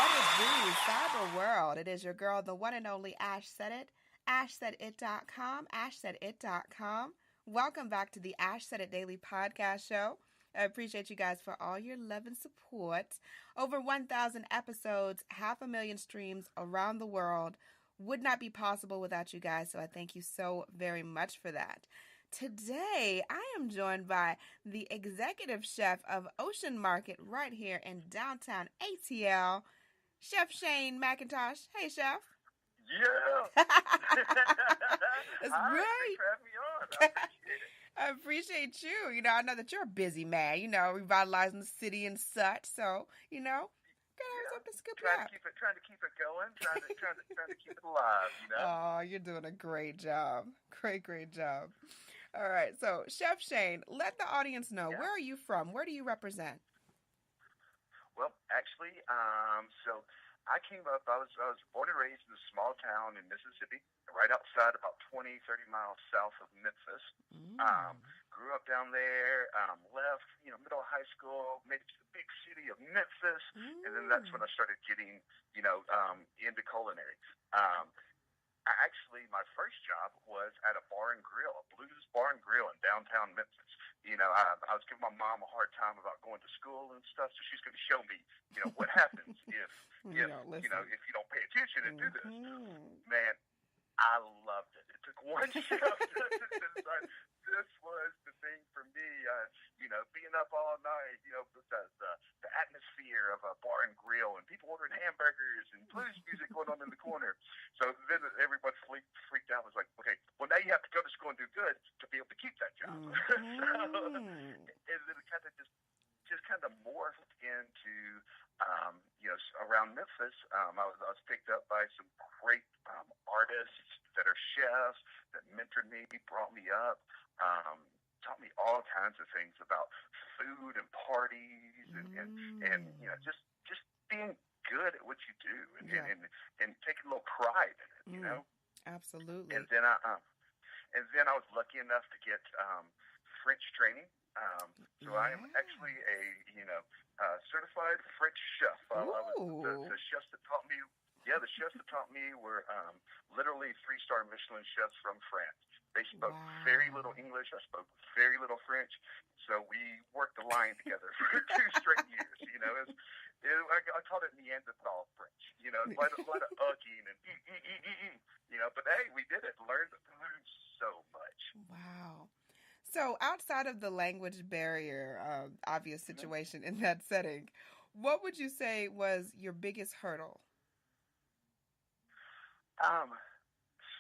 What it do, cyber world? It is your girl, the one and only Ash Said It. AshSaidIt.com. AshSaidIt.com. Welcome back to the Ash Said It Daily Podcast Show. I appreciate you guys for all your love and support. Over 1,000 episodes, 500,000 streams around the world. Would not be possible without you guys, so I thank you so very much for that. Today, I am joined by the executive chef of Ocean Market right here in downtown ATL, Chef Shane McIntosh. Hey, Chef. Yeah. That's Hi, right. thanks for having me on. I appreciate it. I appreciate you. I know that you're a busy man, revitalizing the city and such. So, gotta have something to scoop Trying up. to keep it going, trying to keep it alive, Oh, you're doing a great job. Great job. All right. So, Chef Shane, let the audience know, where are you from? Where do you represent? Well, actually, so I came up, I was born and raised in a small town in Mississippi, right outside, about 20, 30 miles south of Memphis. Grew up down there, left, middle of high school, made it to the big city of Memphis, and then that's when I started getting, into culinary. Actually, my first job was at a bar and grill, a blues bar and grill in downtown Memphis. I was giving my mom a hard time about going to school and stuff, so she's going to show me, what happens if you don't pay attention and do this. Man, I loved it. It took one shift to decide this was the thing for me. Being up all night, the atmosphere of a bar and grill and people ordering hamburgers and blues music going on in the corner. So then everybody freaked out. It was like, okay, well, now you have to go to school and do good to be able to keep that job. And then it kind of just kind of morphed into, around Memphis. I was picked up by some great artists that are chefs that mentored me, brought me up, taught me all kinds of things about food and parties and just being good at what you do and taking a little pride in it, Absolutely. And then I was lucky enough to get French training. So I am actually a certified French chef. The chefs that taught me. Yeah, the chefs that taught me were literally 3-star Michelin chefs from France. They spoke very little English. I spoke very little French. So we worked the line together for 2 straight years. I called it Neanderthal French. Quite a lot of ugging and but hey, we did it. Learned so much. Wow. So outside of the language barrier, obvious situation in that setting, what would you say was your biggest hurdle?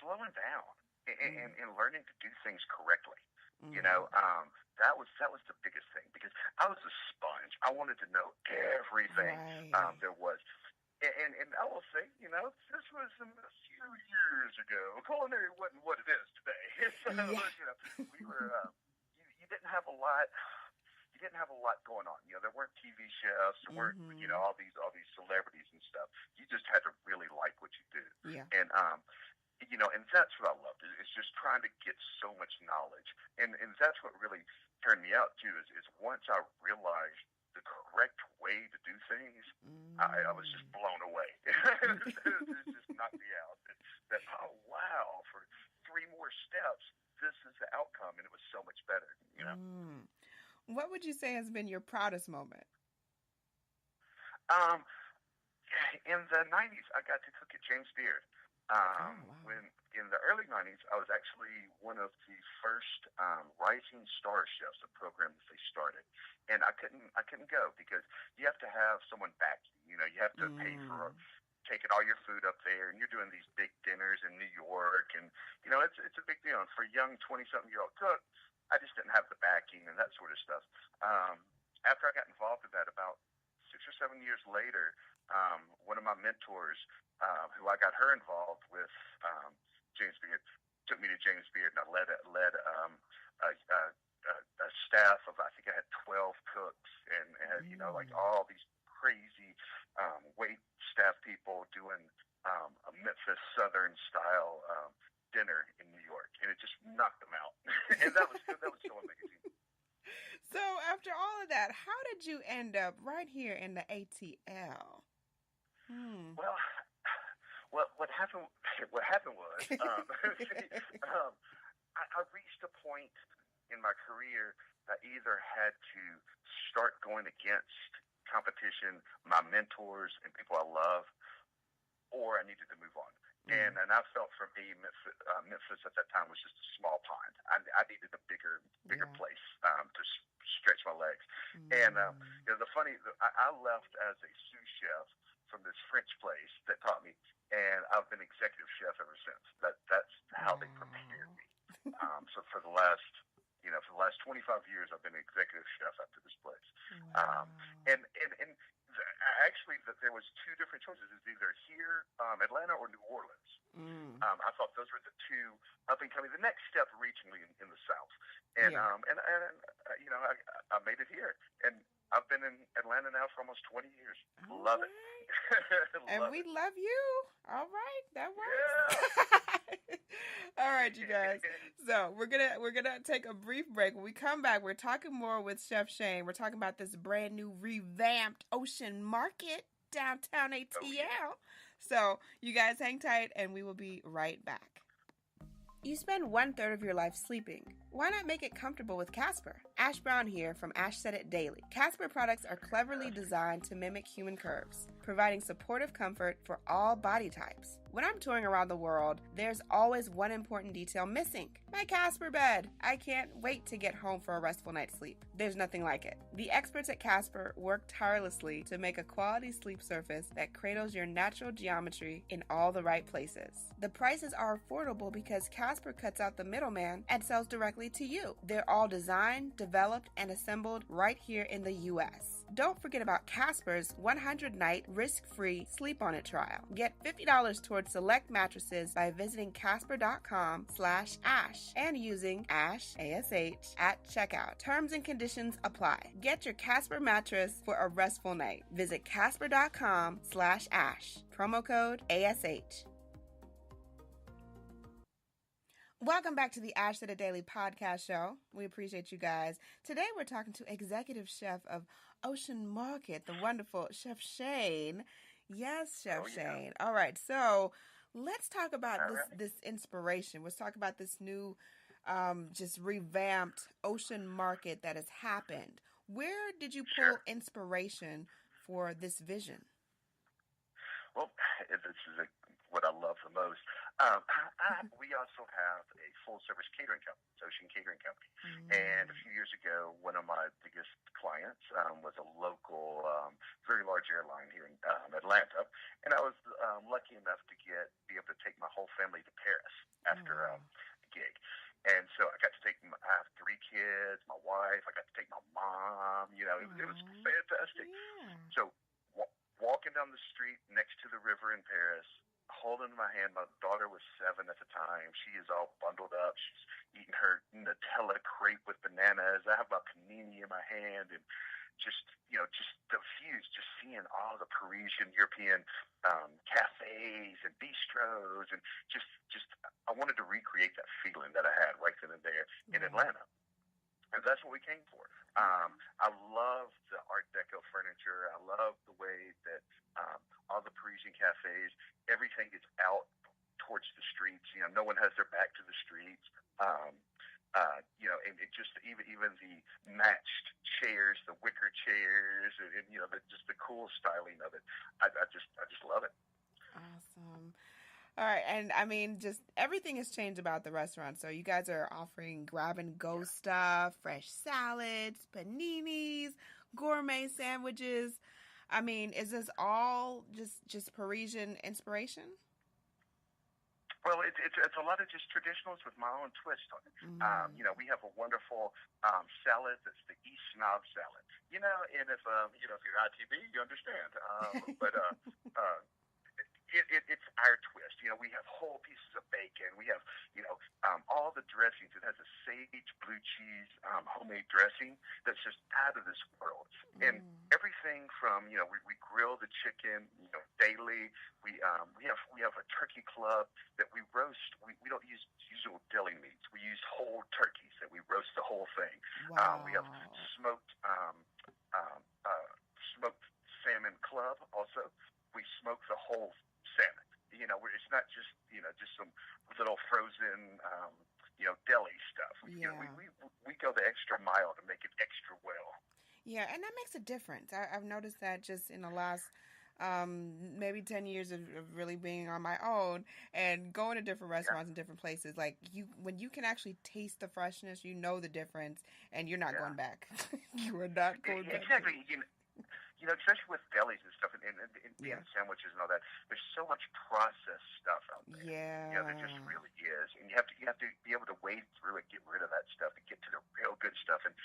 Slowing down and learning to do things correctly. That was the biggest thing because I was a sponge. I wanted to know everything there was. And I will say, this was a few years ago. Culinary wasn't what it is today. So, we were. You didn't have a lot. You didn't have a lot going on. There weren't TV chefs. There weren't all these celebrities and stuff. You just had to really like what you do. Yeah. And and that's what I loved. Is just trying to get so much knowledge. And that's what really turned me out too. Is once I realized the correct way to do things, I was just blown away. It just knocked me out. That wow, for 3 more steps, this is the outcome, and it was so much better. What would you say has been your proudest moment? In the 90s, I got to cook at James Beard. When in the early 90s, I was actually one of the first Rising Star chefs, a program that they started, and I couldn't go because you have to have someone back you. You have to pay for taking all your food up there, and you're doing these big dinners in New York, and it's a big deal. And for a young 20-something-year-old cook, I just didn't have the backing and that sort of stuff. After I got involved in that, about 6 or 7 years later, one of my mentors, who I got her involved with James Beard, took me to James Beard, and I led a staff of, I think I had 12 cooks, and like all these crazy wait staff people doing a Memphis Southern style dinner in New York, and it just knocked them out. And that was so amazing. So after all of that, how did you end up right here in the ATL? Hmm. Well, what happened? What happened was, I reached a point in my career that I either had to start going against competition, my mentors, and people I love, or I needed to move on. Mm. And I felt for me, Memphis at that time was just a small pond. I needed a bigger Yeah. place to stretch my legs. And Mm. the funny, I left as a sous chef from this French place that taught me, and I've been executive chef ever since. That's how they prepared Wow. me. So for the last 25 years, I've been executive chef after this place. Um, Wow. and actually, that there was two different choices. It's either here, Atlanta, or New Orleans. Mm. I thought those were the two up and coming. The next step regionally in the South, and Yeah. I made it here, and I've been in Atlanta now for almost 20 years. All Love it, right. And love we it. love you. All right, that Yeah. works. All right, you guys. So we're gonna take a brief break. When we come back, we're talking more with Chef Shane. We're talking about this brand new revamped Ocean Market downtown Oh yeah. ATL. So you guys hang tight, and we will be right back. You spend 1/3 of your life sleeping. Why not make it comfortable with Casper? Ash Brown here from Ash Said It Daily. Casper products are cleverly designed to mimic human curves, providing supportive comfort for all body types. When I'm touring around the world, there's always one important detail missing: my Casper bed. I can't wait to get home for a restful night's sleep. There's nothing like it. The experts at Casper work tirelessly to make a quality sleep surface that cradles your natural geometry in all the right places. The prices are affordable because Casper cuts out the middleman and sells directly to you. They're all designed, developed, and assembled right here in the U.S. Don't forget about Casper's 100-night risk-free Sleep On It trial. Get $50 towards select mattresses by visiting casper.com/ash and using ASH, ASH, at checkout. Terms and conditions apply. Get your Casper mattress for a restful night. Visit casper.com/ash. Promo code ASH. Welcome back to the Ash Said It Daily podcast show. We appreciate you guys. Today we're talking to executive chef of Ocean Market, the wonderful Chef Shane. Yes, Chef Oh yeah. Shane. All right, so let's talk about All this right. this inspiration. Let's talk about this new, just revamped Ocean Market that has happened. Where did you pull Sure. inspiration for this vision? Well, this is what I love the most. We also have a full service catering company, it's Ocean Catering Company. And a few years ago, one of my biggest clients was a local, very large airline here in Atlanta. And I was lucky enough to be able to take my whole family to Paris Oh, after wow. the gig. And so I got to I have 3 kids, my wife, I got to take my mom, it was Aw. fantastic. Yeah. So walking down the street next to the river in Paris, holding my hand. My daughter was 7 at the time. She is all bundled up. She's eating her Nutella crepe with bananas. I have my panini in my hand, and just diffused, just seeing all the Parisian, European cafes and bistros, and just I wanted to recreate that feeling that I had right then and there in Right. Atlanta. And that's what we came for. I love the Art Deco furniture. I love the way that all the Parisian cafes, everything is out towards the streets. No one has their back to the streets. And it just even the matched chairs, the wicker chairs, and just the cool styling of it. I just love it. Awesome. All right, and I mean, just everything has changed about the restaurant. So you guys are offering grab and go Yeah. stuff, fresh salads, paninis, gourmet sandwiches. I mean, is this all just Parisian inspiration? Well, it's a lot of just traditionals with my own twist on it. Mm. We have a wonderful salad that's the East Snob salad. And if you're ITB, you understand. Uh, it's our twist. We have whole pieces of bacon. We have, all the dressings. It has a sage blue cheese homemade dressing that's just out of this world. And everything from, we grill the chicken, daily. We have a turkey club that we roast. We don't use usual deli meats. We use whole turkeys that we roast the whole thing. Wow. We have smoked smoked salmon club also. we smoke the whole salmon. Where it's not just just some little frozen deli stuff. Yeah. We go the extra mile to make it extra well. Yeah, and that makes a difference. I've noticed that just in the last maybe 10 years of really being on my own and going to different restaurants and different places. Like when you can actually taste the freshness, you know the difference, and you're not going back. You are not going back. Exactly. Especially with delis and stuff and sandwiches and all that, there's so much processed stuff out there. Yeah. There just really is. And you have to be able to wade through it, get rid of that stuff, and get to the real good stuff. And,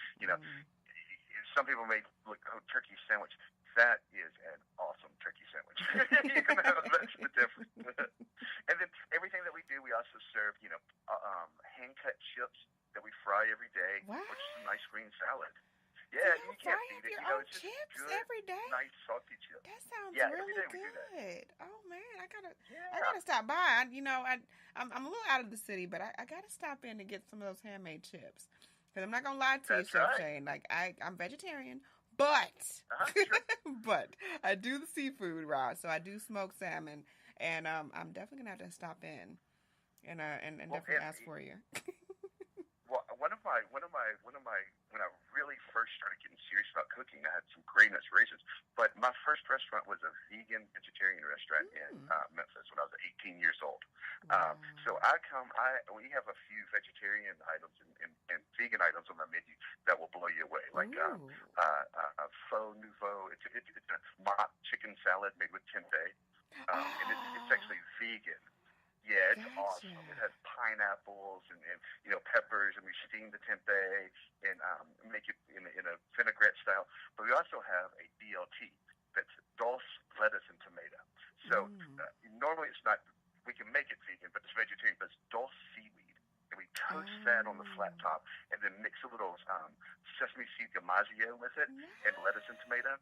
some people may look, turkey sandwich. That is an awesome turkey sandwich. That's the difference. And then everything that we do, we also serve, hand-cut chips that we fry every day, which is a nice green salad. Yeah, you can't beat it. It's just chips good, every day. Nice salty chips. That sounds really good. Oh man, I gotta stop by. I'm a little out of the city, but I gotta stop in and get some of those handmade chips. Because I'm not gonna lie to you, Chef Shane. Like I'm vegetarian, but but I do the seafood route. So I do smoked salmon, and I'm definitely gonna have to stop in and definitely ask for you. Well, one of my when I really first started getting serious about cooking, I had some great inspirations. But my first restaurant was a vegan vegetarian restaurant in Memphis when I was 18 years old. Wow. So we have a few vegetarian items and vegan items on my menu that will blow you away, like faux nouveau. It's a mock chicken salad made with tempeh, and it's actually vegan. Yeah, it's awesome. It has pineapples and peppers, and we steam the tempeh and make it in a vinaigrette style. But we also have a BLT that's dulse lettuce and tomato. So normally it's not. We can make it vegan, but it's vegetarian. But it's dulse seaweed, and we toast that on the flat top, and then mix a little sesame seed damasio with it and lettuce and tomato.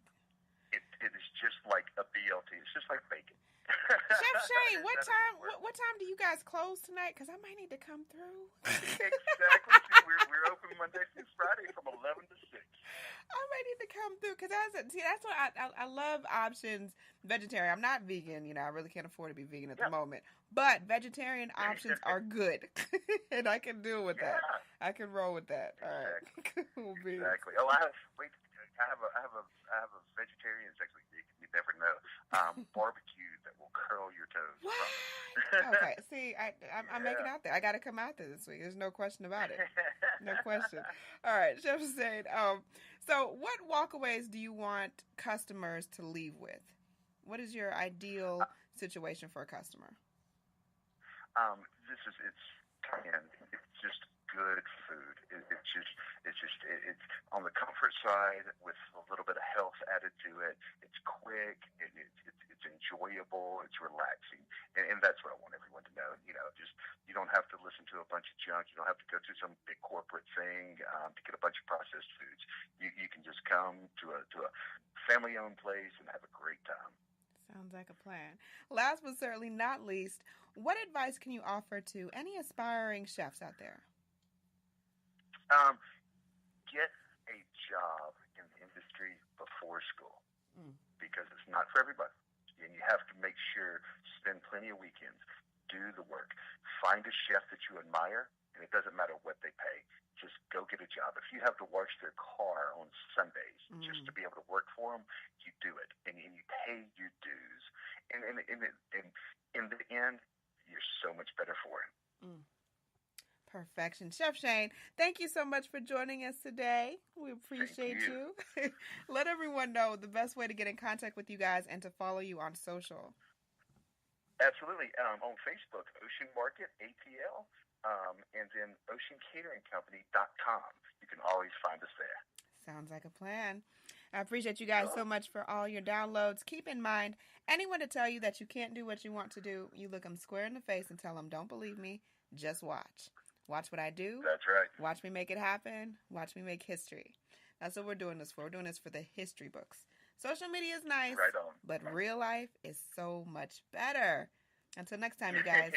It is just like a BLT. It's just like bacon. Chef Shane, what time do you guys close tonight? Because I might need to come through. Exactly. We're open Monday through Friday from 11 to 6. I might need to come through because that's what I love options. Vegetarian. I'm not vegan. I really can't afford to be vegan at the moment. But vegetarian options are good, and I can deal with that. I can roll with that. All right. Cool. Exactly. Oh, I have a vegetarian section. You never know. Barbecue that will curl your toes. What? Okay. See, I'm making out there. I got to come out there this week. There's no question about it. No question. All right, Chef Shane. So, what walkaways do you want customers to leave with? What is your ideal situation for a customer? It's just good food. It's on the comfort side with a little bit of health added to it. It's quick. It's enjoyable. It's relaxing, and that's what I want everyone to know. You don't have to listen to a bunch of junk. You don't have to go to some big corporate thing to get a bunch of processed foods. You can just come to a family-owned place and have a great time. Sounds like a plan. Last but certainly not least, what advice can you offer to any aspiring chefs out there? Get a job in the industry before school because it's not for everybody. And you have to make sure, spend plenty of weekends, do the work, find a chef that you admire, and it doesn't matter what they pay. Just go get a job. If you have to wash their car on Sundays just to be able to work for them, you do it, and you pay your dues. And in the end, you're so much better for it. Perfection. Chef Shane, thank you so much for joining us today. We appreciate you. Let everyone know the best way to get in contact with you guys and to follow you on social. Absolutely. On Facebook, Ocean Market, ATL, and then oceancateringcompany.com. You can always find us there. Sounds like a plan. I appreciate you guys so much for all your downloads. Keep in mind, anyone to tell you that you can't do what you want to do, you look them square in the face and tell them, don't believe me, just watch. Watch what I do. That's right. Watch me make it happen. Watch me make history. That's what we're doing this for. We're doing this for the history books. Social media is nice, but real life is so much better. Until next time, you guys.